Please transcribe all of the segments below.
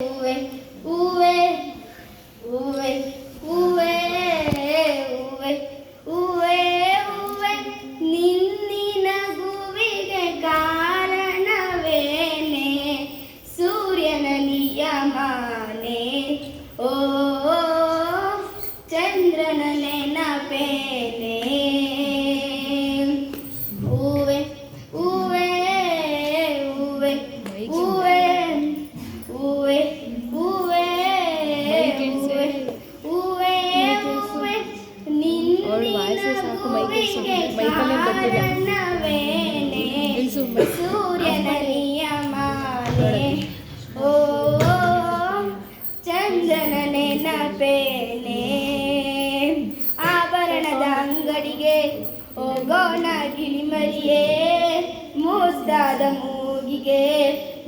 ಹೂವೆ ಹೂವೆ ಹೂವೆ ಹೂವೆ ಹೂವೆ ಹೂವೆ ಹೂವೆ ನಿನ್ನಿನ ಹೂವಿಗೆ ಕಾರಣವೇನೆ ಸೂರ್ಯನ ನಿಯಮನೆ ಓ ಚಂದ್ರನ ನೆನಪೇನೆ ಹೂವೆ ಹೂವೆ ಹೂವೆ ಹೂವೆ ಹೂವೆ ಹೂವೆ ಹೂವೆ ಹೂವೆ ಹೂವೆ ನಿನ್ನಿನ ಹೂವಿಗೆ ಕಾರಣವೇನೆ ಸೂರ್ಯನ ನಿಯಮನೆ ಓ ಚಂದ್ರನ ನೆನಪೇನೆ ಆಭರಣದ ಅಂಗಡಿಗೆ ಹೋಗೋಣ ಗಿಳಿಮರಿಯೇ ಮುದ್ದಾದ ಮೂಗಿಗೆ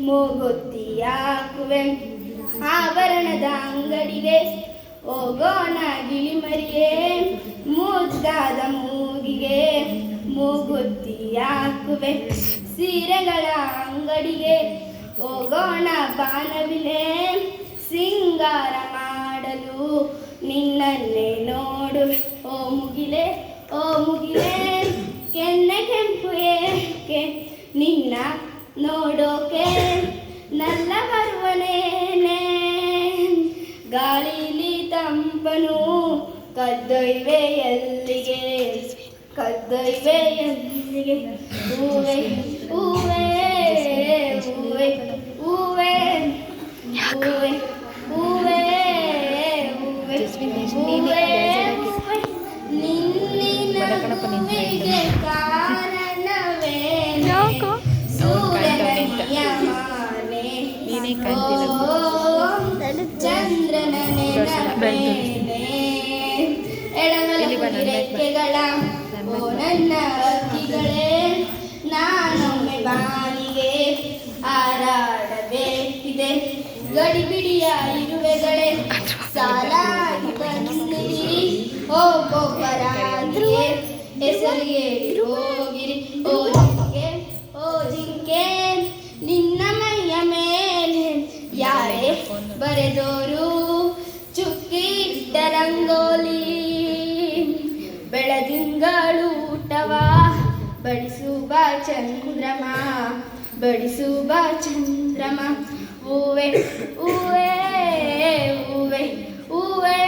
ಮೂಗುತ್ತಿ ಹಾಕುವೆ ಆಭರಣದ ಅಂಗಡಿಗೆ ಹೋಗೋಣ ಗಿಳಿಮರಿಯೇ ಮುದ್ದಾದ ಮೂಗಿಗೆ ಮೂಗುತ್ತಿ ಹಾಕುವೆ ಸೀರೆಗಳ ಅಂಗಡಿಗೆ ಹೋಗೋಣ ಬಾನವಿಲೆ ಸಿಂಗಾರ ಮಾಡಲು ನಿನ್ನನ್ನೇ ನೋಡು ಓ ಮುಗಿಲೆ ಕೆನ್ನೆ ಕೆಂಪು ಏಕೆ ನಿನ್ನ ನೋಡೋಕೆ ನಲ್ಲ ಬರುವನೇನೆ ಗಾಳಿಲಿ ತಂಪನು ಕದ್ದೊಯ್ವೆ ಎಲ್ಲಿಗೆ ಹೂವೆ ಹೂವೆ ಹೂವೆ ಹೂವೆ ಹೂವೆ ಹೂವೆ ಹೂವೆ ಹೂವೆ ನಿನ್ನಿನ ಹೂವಿಗೆ ಕಾರಣವೇನೆ ಸೂರ್ಯನ ನಿಯಮನೆ ಓ ಚಂದ್ರನ ನೆನಪೇನೆ ಎಡಗಲ ರೆಕ್ಕೆಗಳ ಓ ನನ್ನ ಹಕ್ಕಿಗಳೇ ನಾನೊಮ್ಮೆ ಬಾನಿಗೆ ಹಾರಾಡಬೇಕಿದೆ ಗಡಿಬಿಡಿಯ ಇರುವೆಗಳೇ ಸಾಲಾಗಿ ಬಂದಿರಿ ಓ ಗೊಬ್ಬರಾಗಿಯೇ ಹೆಸರಿಗೆ ಹೋಗಿರಿ ಓ ಜಿಂಕೆ ನಿನ್ನ ಮೈಯ ಮೇಲೆ ಯಾರೇ ಬರೆದೋರು ಚುಕ್ಕಿಟ್ಟ ರಂಗೋಲಿ ಬೆಳದಿಂಗಳು ಊಟವ ಬಡಿಸುವ ಚಂದ್ರಮ ಹೂವೆ ಹೂವೆ ಹೂವೆ ಹೂವೆ ಹೂವೆ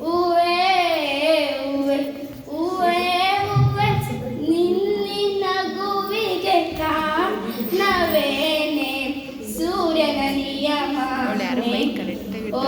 ಹೂವೆ ಹೂವೆ ಹೂವೆ ಹೂವೆ ನಿನ್ನಿನ ಹೂವಿಗೆ ಕಾರಣವೇನೆ ಸೂರ್ಯನ ನಿಯಮನೆ ಓ